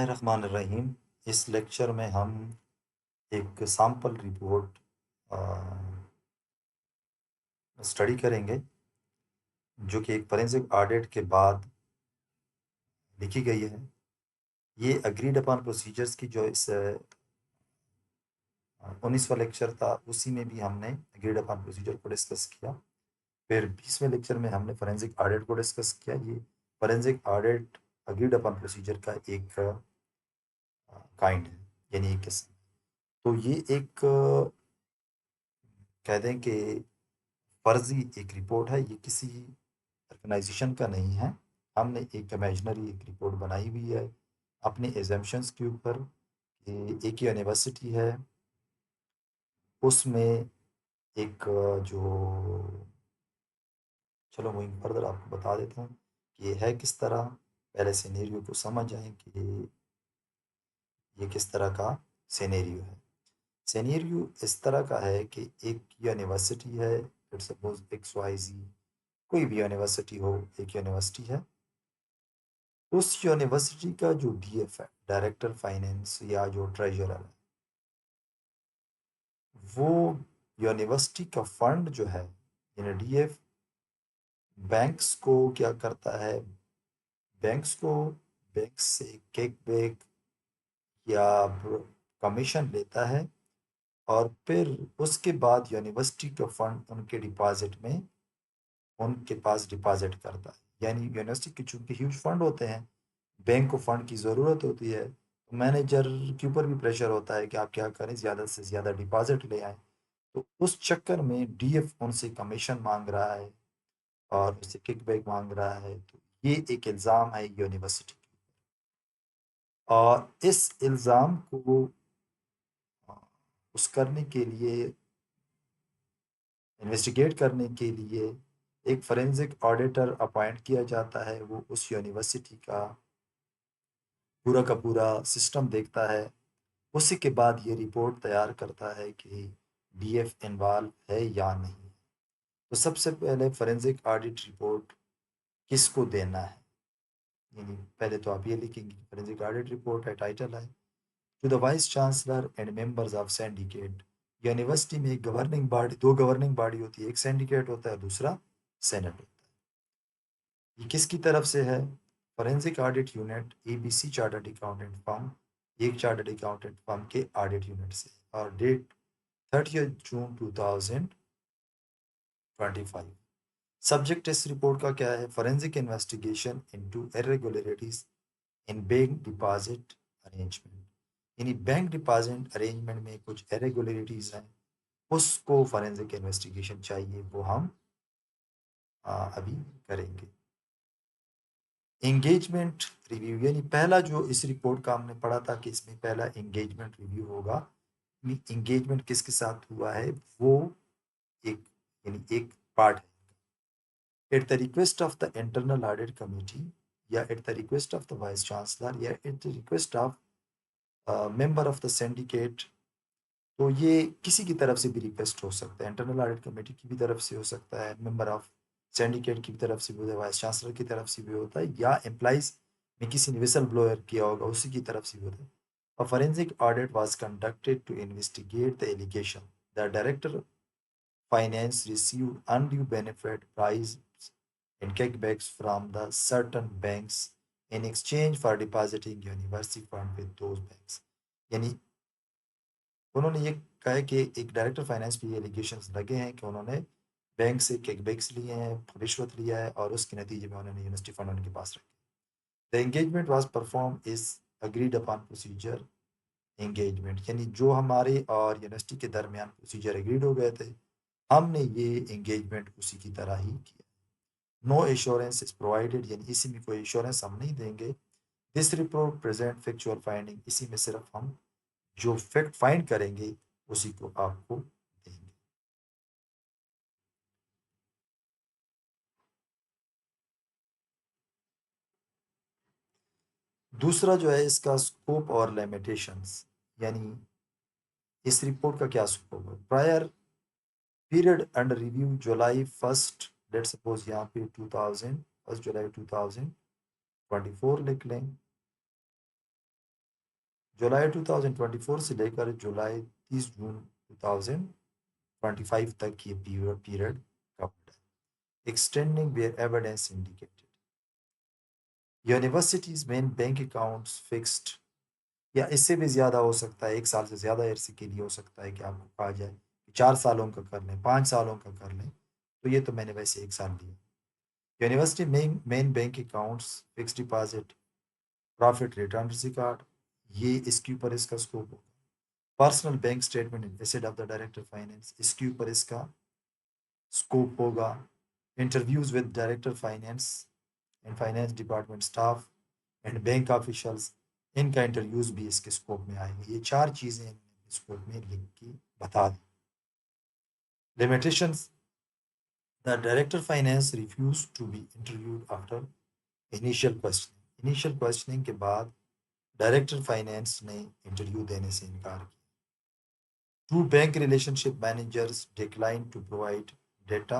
रहमान। इस लेक्चर में हम एक सैम्पल रिपोर्ट स्टडी करेंगे जो कि एक फोरेंसिक ऑडिट के बाद लिखी गई है। ये अग्रीड अपॉन प्रोसीजर्स की जो इस 19वां लेक्चर था उसी में भी हमने अग्रीड अपॉन प्रोसीजर को डिस्कस किया। फिर 20वें लेक्चर में हमने फोरेंसिक ऑडिट को डिस्कस किया। ये forensic audit agreed upon procedure का एक काइंड है, यानी एक किस्म। तो ये एक कह दें कि फर्जी एक रिपोर्ट है। ये किसी ऑर्गेनाइजेशन का नहीं है। हमने एक इमेजिनरी एक रिपोर्ट बनाई हुई है अपने एजम्पशंस के ऊपर कि एक यूनिवर्सिटी है, उसमें एक जो चलो मूविंग फर्दर आपको बता देता हूँ कि ये है किस तरह। पहले सिनेरियो को समझ जाएं कि ये किस तरह का सिनेरियो है। सिनेरियो इस तरह का है कि एक यूनिवर्सिटी है, लेट्स सपोज एक्स वाई जी, कोई भी यूनिवर्सिटी हो, एक यूनिवर्सिटी है। उस यूनिवर्सिटी का जो डीएफ है, डायरेक्टर फाइनेंस या जो ट्रेजरर है, वो यूनिवर्सिटी का फंड जो है, यानी डीएफ, बैंक्स को क्या करता है, बैंक्स को बैंक से किकबैक या कमीशन लेता है और फिर उसके बाद यूनिवर्सिटी का फंड उनके डिपॉजिट में उनके पास डिपॉजिट करता है। यानी यूनिवर्सिटी के चूंकि ह्यूज फंड होते हैं, बैंक को फंड की ज़रूरत होती है, तो मैनेजर के ऊपर भी प्रेशर होता है कि आप क्या करें, ज़्यादा से ज़्यादा डिपॉजिट ले आएं। तो उस चक्कर में डीएफ उनसे कमीशन मांग रहा है और उससे किकबैक मांग रहा है। तो ये एक इल्ज़ाम है यूनिवर्सिटी की। और इस इल्ज़ाम को उस करने के लिए, इन्वेस्टिगेट करने के लिए एक फोरेंसिक ऑडिटर अपॉइंट किया जाता है। वो उस यूनिवर्सिटी का पूरा सिस्टम देखता है। उसी के बाद ये रिपोर्ट तैयार करता है कि डीएफ इन्वॉल्व है या नहीं। तो सबसे पहले फोरेंसिक ऑडिट रिपोर्ट किसको देना है, यानी पहले तो आप ये लिखेंगे फोरेंसिक ऑडिट रिपोर्ट है, टाइटल है to the vice chancellor and members of syndicate. University में एक गवर्निंग बॉडी, दो गवर्निंग बॉडी होती है, एक सिंडिकेट होता है, दूसरा सेनेट होता है। ये किसकी तरफ से है? Forensic audit unit ABC chartered accountant firm, एक चार्टर्ड अकाउंटेंट फर्म के ऑडिट यूनिट से। और डेट 30 जून 2025। सब्जेक्ट इस रिपोर्ट का क्या है? फोरेंसिक इन्वेस्टिगेशन इनटू इरेगुलरिटीज इन बैंक डिपॉजिट अरेंजमेंट। यानी बैंक डिपॉजिट अरेंजमेंट में कुछ इरेगुलरिटीज हैं, उसको फोरेंसिक इन्वेस्टिगेशन चाहिए, वो हम अभी करेंगे। एंगेजमेंट रिव्यू, यानी पहला जो इस रिपोर्ट का हमने पढ़ा था कि इसमें पहला एंगेजमेंट रिव्यू होगा। एंगेजमेंट किसके साथ हुआ है, वो एक यानी एक पार्ट है। At the request of the internal audit committee, या at the request of the vice chancellor, या at the request of member of the syndicate. तो ये किसी की तरफ से भी रिक्वेस्ट हो सकता है, इंटरनल ऑडिट कमेटी की भी तरफ से हो सकता है, मेंबर ऑफ सिंडिकेट की भी तरफ से भी होता है, वाइस चांसलर की तरफ से भी होता है, या एम्प्लॉइज में किसी ने विसल ब्लोअर किया होगा उसी की तरफ से भी होता है। A forensic audit was conducted to investigate the allegation that Director Finance received undue benefit, bribes, and kickbacks from the certain banks in exchange for depositing university fund with those banks। यानी उन्होंने ये कहा है कि एक director finance पे ये allegations लगे हैं कि उन्होंने बैंक से किकबैक्स लिए हैं, रिश्वत लिया है, और उसके नतीजे में उन्होंने यूनिवर्सिटी फंड उनके पास रखे। The engagement was perform is agreed upon procedure engagement, यानी जो हमारे और यूनिवर्सिटी के दरमियान प्रोसीजर एग्रीड हो गए थे, हमने ये एंगेजमेंट उसी की तरह ही किया। नो एश्योरेंस इज प्रोवाइडेड, यानी इसी में कोई एश्योरेंस हम नहीं देंगे। This report present factual finding, इसी में सिर्फ हम जो फैक्ट फाइंड करेंगे उसी को आपको देंगे। दूसरा जो है इसका स्कोप और लिमिटेशंस, यानी इस रिपोर्ट का क्या स्कोप है। प्रायर पीरियड अंडर रिव्यू जुलाई 1, लेट सपोज यहाँ पे 2000, 1 जुलाई 2024 लिख लें। जुलाई 2024 से लेकर जुलाई 30 जून 2025 तक ये पीरियड कवर्ड है. Extending where evidence indicated. Universities main bank accounts fixed, या इससे भी ज़्यादा हो सकता है, 1 साल से ज़्यादा अरसे के लिए हो सकता है कि आपको कहा जाए कि 4 सालों का कर लें, 5 सालों का कर लें. तो ये तो मैंने वैसे 1 साल लिया. University main bank accounts, fix deposit, profit return record, ये इसके ऊपर इसका स्कोप होगा. Personal bank statement and asset of the director finance, इसके ऊपर इसका स्कोप होगा. Interviews with director finance and finance department staff and bank officials, इनका इंटरव्यूज भी इसके स्कोप में आएंगे. ये 4 चीज़ें स्कोप में लिख के बता दी. Limitations. The director finance refuse to be interviewed after initial questioning. Initial questioning के बाद डायरेक्टर फाइनेंस ने इंटरव्यू देने से इनकार किया. Two bank relationship managers decline to provide data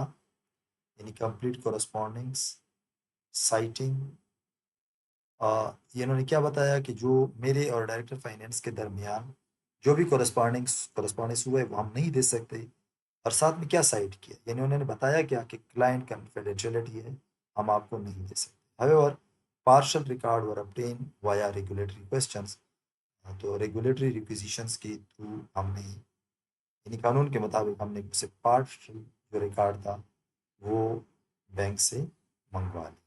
यानी कंप्लीट कोरस्पॉन्डिंग्स साइटिंग. ये इन्होंने क्या बताया कि जो मेरे और डायरेक्टर फाइनेंस के दरमियान जो भी कोरस्पॉन्डेंस हुआ है वो हम नहीं दे सकते. और साथ में क्या साइट किया, यानी उन्होंने बताया क्या कि क्लाइंट कन्फिडेंशियलिटी है, हम आपको नहीं दे सकते. हाउएवर पार्शियल रिकॉर्ड वर ऑब्टेन वाया रेगुलेटरी क्वेश्चंस. तो रेगुलेटरी रिक्विजिशंस के थ्रू हमने, यानी कानून के मुताबिक हमने उसे पार्शियल जो रिकॉर्ड था वो बैंक से मंगवा लिया.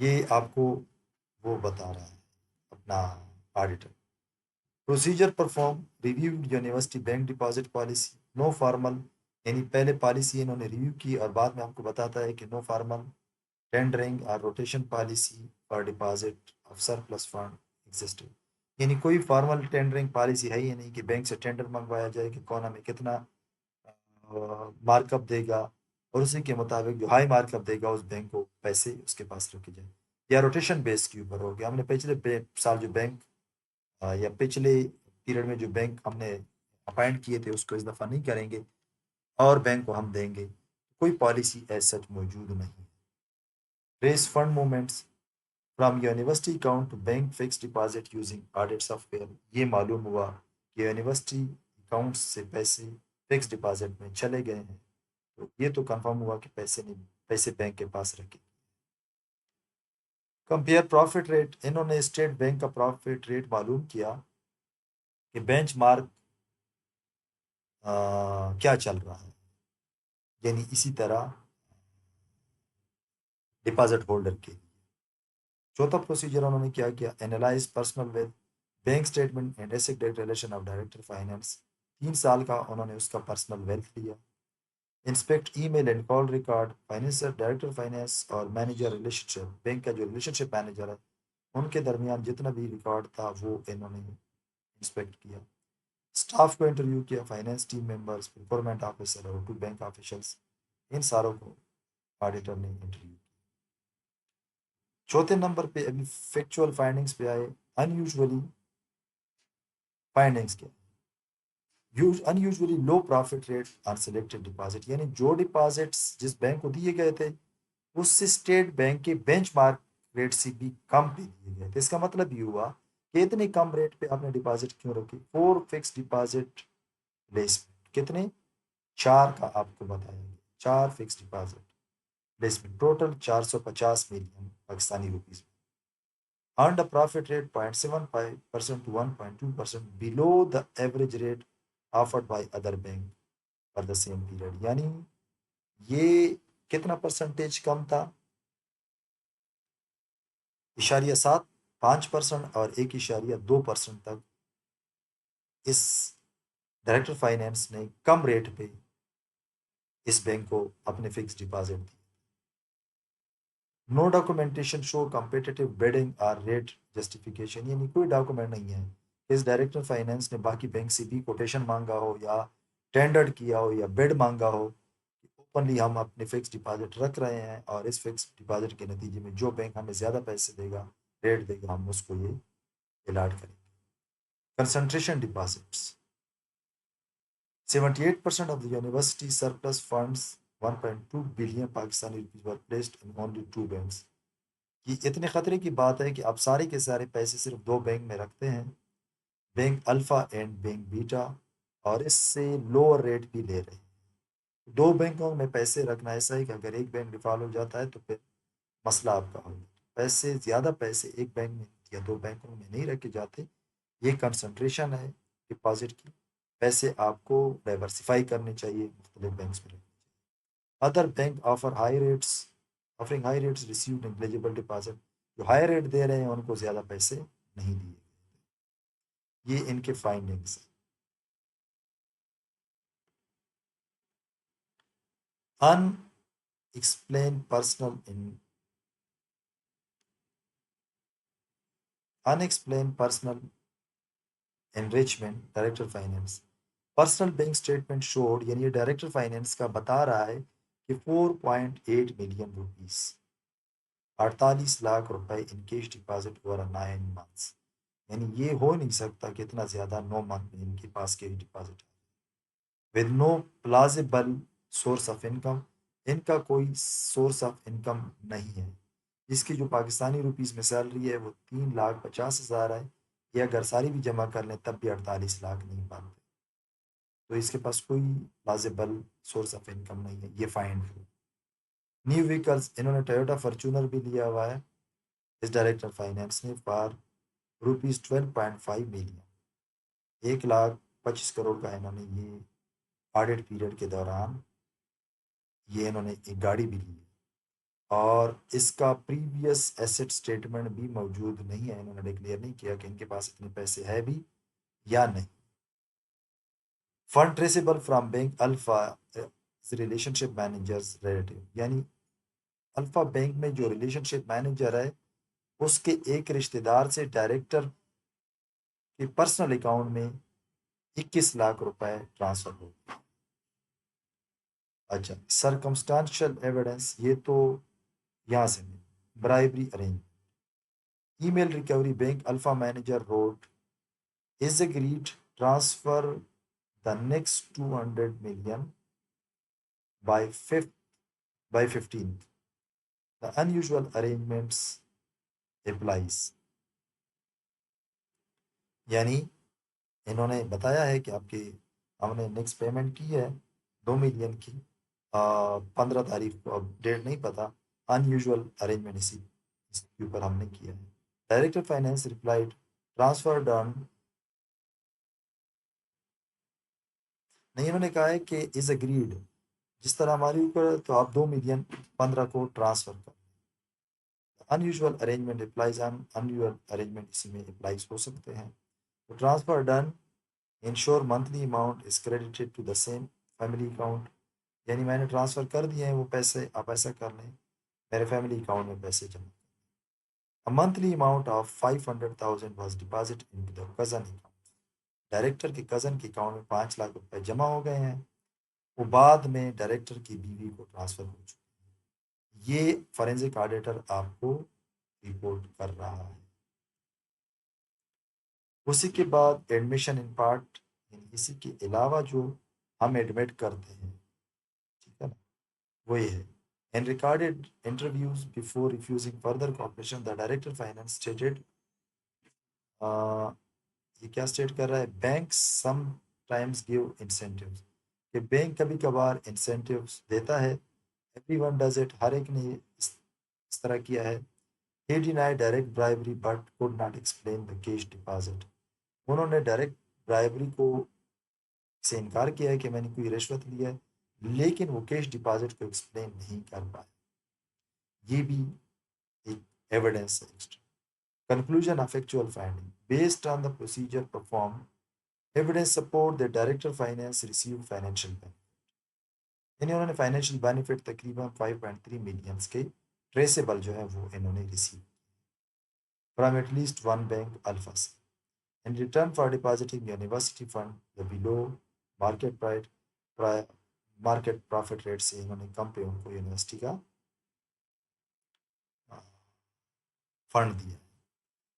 ये आपको वो बता रहा है अपना auditor. Procedure perform reviewed university bank deposit policy, no formal, यानी पहले पॉलिसी इन्होंने रिव्यू की और बाद में आपको बताता है कि नो फॉर्मल टेंडरिंग और rotation policy for deposit of surplus fund existed. यानी कोई फॉर्मल टेंडरिंग पॉलिसी है ही नहीं कि बैंक से टेंडर मंगवाया जाए कि कौन हमें कितना मार्कअप देगा और उसी के मुताबिक जो हाई मार्कअप देगा उस बैंक को पैसे उसके पास रखे जाए. या रोटेशन बेस के ऊपर हो गया, हमने पिछले साल जो बैंक या पिछले पीरियड में जो बैंक हमने अपॉइंट किए थे उसको इस दफ़ा नहीं करेंगे और बैंक को हम देंगे. कोई पॉलिसी एज सच मौजूद नहीं. Race fund movements from university account to bank fix deposit using audit software. ये मालूम हुआ कि यूनिवर्सिटी अकाउंट से पैसे फिक्स डिपॉजिट में चले गए हैं. तो ये तो कंफर्म हुआ कि पैसे नहीं, पैसे बैंक के पास रखे. Compare profit rate. इन्होंने स्टेट बैंक का प्रॉफिट रेट मालूम किया कि बेंचमार्क क्या चल रहा है, यानी इसी तरह डिपॉजिट होल्डर के लिए. चौथा प्रोसीजर उन्होंने क्या किया, analyse personal wealth, bank statement and asset debt relation of director finance. 3 साल का उन्होंने उसका पर्सनल वेल्थ लिया. Inspect email and call record, financer director finance और मैनेजर रिलेशनशिप, बैंक का जो रिलेशनशिप मैनेजर है उनके दरमियान जितना भी रिकॉर्ड था वो इन्होंने इंस्पेक्ट किया. स्टाफ को इंटरव्यू किया, finance team members, procurement officer और 2 बैंक ऑफिशियल्स, इन सारों को ऑडिटर ने इंटरव्यू. चौथे नंबर पे अभी फैक्चुअल फाइंडिंग्स पे आए. अनयूजुअली फाइंडिंग्स क्या, unusually low profit rate on selected deposit, यानी जो डिपॉजिट्स जिस बैंक को दिए गए थे उससे स्टेट बैंक के बेंचमार्क रेट से भी कम पे दिए गए थे. इसका मतलब ये हुआ कि इतने कम रेट पे आपने डिपॉजिट क्यों रखे. 4 फिक्स डिपॉजिट प्लेसमेंट, कितने, 4 का आपको बताया गया, 4 fix deposit placement, total 450 million Pakistani rupees. earned a profit rate 0.75% to 1.2% below the average rate offered by other bank for the same period. यानी ये कितना परसेंटेज कम था, 0.75% और 1.2% तक इस डायरेक्टर फाइनेंस ने कम रेट पे इस बैंक को अपने फिक्स डिपॉजिट दी. No documentation show competitive bidding और रेट जस्टिफिकेशन, यानी कोई डॉक्यूमेंट नहीं है. इस डायरेक्टर फाइनेंस ने बाकी बैंक से भी कोटेशन मांगा हो या टेंडर किया हो या बिड मांगा हो, ओपनली हम अपने फिक्स डिपॉजिट रख रहे हैं और इस फिक्स डिपॉजिट के नतीजे में जो बैंक हमें ज़्यादा पैसे देगा, रेट देगा, हम उसको ये अलाट करेंगे. Concentration deposits. 78% of the university surplus funds, 1.2 billion Pakistani rupees, were placed in only 2 banks. कि इतने खतरे की बात है कि आप सारे के सारे पैसे सिर्फ दो बैंक में रखते हैं, bank alpha and bank beta, और इससे लोअर रेट भी ले रहे हैं। दो बैंकों में पैसे रखना ऐसा है कि अगर एक बैंक डिफॉल्ट हो जाता है तो फिर मसला आपका हो जाता है। पैसे ज़्यादा पैसे एक बैंक में या दो बैंकों में नहीं रखे जाते। ये कंसंट्रेशन है डिपॉजिट की। पैसे आपको डाइवर्सिफाई करने चाहिए, मुख्तलिफ बैंक्स में रखने चाहिए। Other bank offer high rates, offering high rates receive negligible deposit. जो हाई रेट दे रहे हैं उनको ज़्यादा पैसे नहीं दिए। ये इनके फाइंडिंग्स हैं। Unexplained personal in unexplained personal enrichment director finance. Personal bank statement showed, यानी ये डायरेक्टर फाइनेंस का बता रहा है कि 4.8 मिलियन रुपीस, 48 लाख रुपए in cash deposit over 9 months. यानी ये हो नहीं सकता कि इतना ज्यादा 9 मंथ में इनके पास कैश डिपॉजिट है with no plausible source of income. इनका कोई सोर्स ऑफ इनकम नहीं है। इसकी जो पाकिस्तानी रुपीस में सैलरी है वो 3,50,000 है। ये अगर सारी भी जमा कर लें तब भी 48 लाख नहीं बनते। तो इसके पास कोई प्लाजिबल सोर्स ऑफ इनकम नहीं है, ये फाइंड है। न्यू व्हीकल्स, इन्होंने टोयोटा फॉर्चूनर भी लिया हुआ है इस डायरेक्टर फाइनेंस ने फॉर ₹12.5 मिलियन। 1,25,00,000 का इन्होंने ये ऑडिट पीरियड के दौरान ये इन्होंने एक गाड़ी भी ली है। और इसका प्रीवियस एसेट स्टेटमेंट भी मौजूद नहीं है। इन्होंने डिक्लेयर नहीं किया कि इनके पास इतने पैसे है भी या नहीं। Fund traceable from bank alpha relationship managers relative, यानी अल्फा बैंक में जो रिलेशनशिप मैनेजर है उसके एक रिश्तेदार से डायरेक्टर के पर्सनल अकाउंट में 21 लाख रुपए ट्रांसफर हो। अच्छा, सरकमस्टांशियल एविडेंस, ये तो यहाँ से bribery arrange. Email recovery, bank alpha manager road is agreed transfer the next 200 million by 5th by 15th. The unusual arrangements applies। यानी इन्होंने बताया है कि आपकी हमने नेक्स्ट पेमेंट की है 2 मिलियन की 15 तारीख को, अब डेट नहीं पता। अनयूजुअल अरेंजमेंट इसके ऊपर हमने किया है। Director finance replied transfer done. नहीं, इन्होंने कहा है कि इज अग्रीड, जिस तरह हमारे ऊपर तो आप 2,015,000 को ट्रांसफर कर। Unusual arrangement applies, unusual arrangement इसी में अप्लाइज हो सकते हैं। तो transfer done ensure monthly amount is credited to the same family account. यानी मैंने ट्रांसफ़र कर दिए हैं वो पैसे, आप ऐसा कर लें मेरे फैमिली अकाउंट में पैसे जमा। A monthly amount of 500,000 was deposit in the cousin account. Director के कज़न के अकाउंट में 5 लाख रुपए जमा हो गए हैं। वो बाद में डायरेक्टर की बीवी को ट्रांसफ़र हो चुके हैं। ये फॉरेंसिक ऑडिटर आपको रिपोर्ट कर रहा है। उसी के बाद एडमिशन इन पार्ट, यानी इसी के अलावा जो हम एडमिट करते हैं, ठीक है ना, वो ये है। In recorded interviews before refusing further cooperation the director finance stated, ये क्या स्टेट कर रहा है, bank sometimes give incentives, कि बैंक कभी कभार इंसेंटिव्स देता है। एवरीवन डज इट, हर एक ने इस तरह किया है। ही denied direct bribery but could not explain the cash deposit. उन्होंने डायरेक्ट ब्राइबरी को से इनकार किया है कि मैंने कोई रिश्वत लिया है, लेकिन वो कैश डिपॉजिट को एक्सप्लेन नहीं कर पाए। ये भी एक एविडेंस है extra. Conclusion of actual finding based on the procedure perform, evidence support the director finance receive financial benefit. यानी उन्होंने फाइनेंशियल बेनिफिट तकरीबन 5.3 मिलियंस के ट्रेसेबल जो है वो इन्होंने receive from at least one bank alpha से। In return for depositing university fund, the below market price market profit rate से इन्होंने कम पे उनको यूनिवर्सिटी का फंड दिया।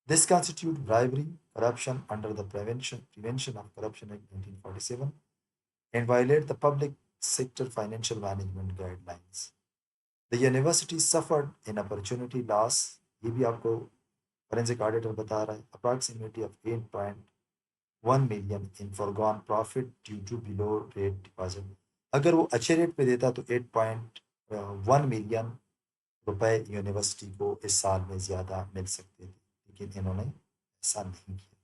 This constitute bribery, corruption under the Prevention of Corruption Act 1947 and violate the public sector financial management guidelines. The university suffered an opportunity loss ये भी आपको forensic auditor बता रहा है। Approximately of 8.1 million in forgone profit due to below rate deposit. अगर वो अच्छे rate पे देता तो 8.1 मिलियन रुपए यूनिवर्सिटी को इस साल में ज़्यादा मिल सकते थे, लेकिन इन्होंने ऐसा नहीं किया।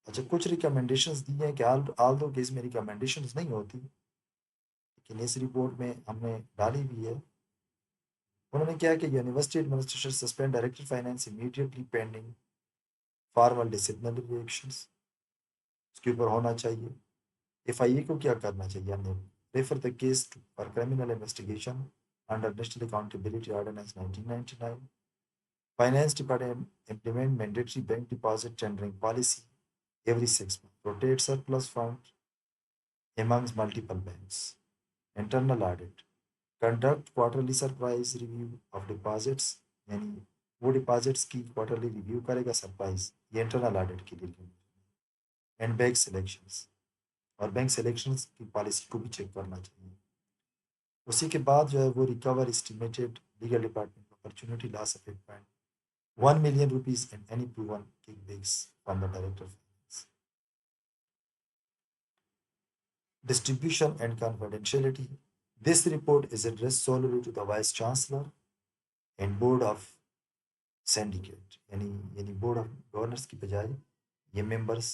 अच्छा, कुछ रिकमेंडेशंस दी हैं कि आल दो केस में रिकमेंडेशंस नहीं होती, लेकिन इस रिपोर्ट में हमने डाली भी है। उन्होंने क्या कि university administration suspend director finance immediately pending formal disciplinary actions, उसके ऊपर होना चाहिए। एफआईए को क्या करना चाहिए, हमने refer the case for criminal investigation under national accountability ordinance 1999। Finance department implement mandatory bank deposit tendering policy every 6 months. Rotate surplus funds amongst multiple banks. Internal audit. Conduct quarterly surprise review of deposits. यानी वो deposits की quarterly review करेगा surprise, ये internal audit के लिए। And bank selections, और bank selections की policy को भी चेक करना चाहिए। उसी के बाद जो है वो recover estimated legal department opportunity loss of 8.1 million rupees in any proven kickbacks from the director of finance. Distribution and confidentiality. This report is addressed solely to the Vice Chancellor and Board of Syndicate. यानी Board of Governors की बजाय ये members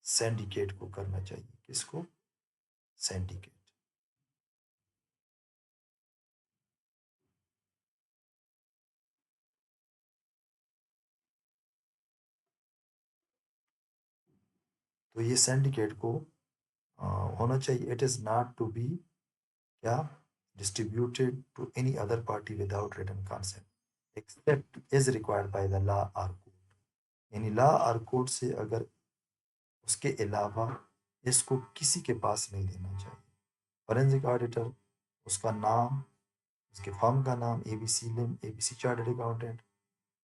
syndicate को करना चाहिए। किसको? Syndicate। तो ये syndicate को होना चाहिए। It is not to be क्या distributed to any other party without written consent except is required by the law or court। यानी लॉ और कोर्ट से अगर उसके अलावा इसको किसी के पास नहीं देना चाहिए। फॉरेंसिक ऑडिटर, उसका नाम, उसके फर्म का नाम, एबीसी लिम, एबीसी चार्टर्ड अकाउंटेंट,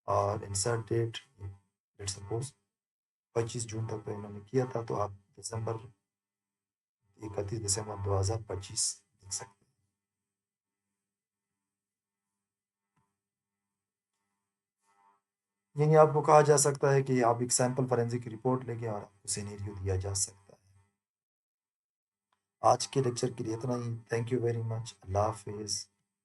और इंसर्ट डेट, लेट सपोज 25 जून तक तो इन्होंने किया था, तो आप दिसंबर 31 दिसंबर 2025 लिख सकते हैं। यानी आपको कहा जा सकता है कि आप एक सैम्पल फॉरेंसिक रिपोर्ट लेके और आपको सिनेरियो दिया जा सकता है। आज के लेक्चर के लिए इतना ही। Thank you very much. अल्लाह हाफिज़।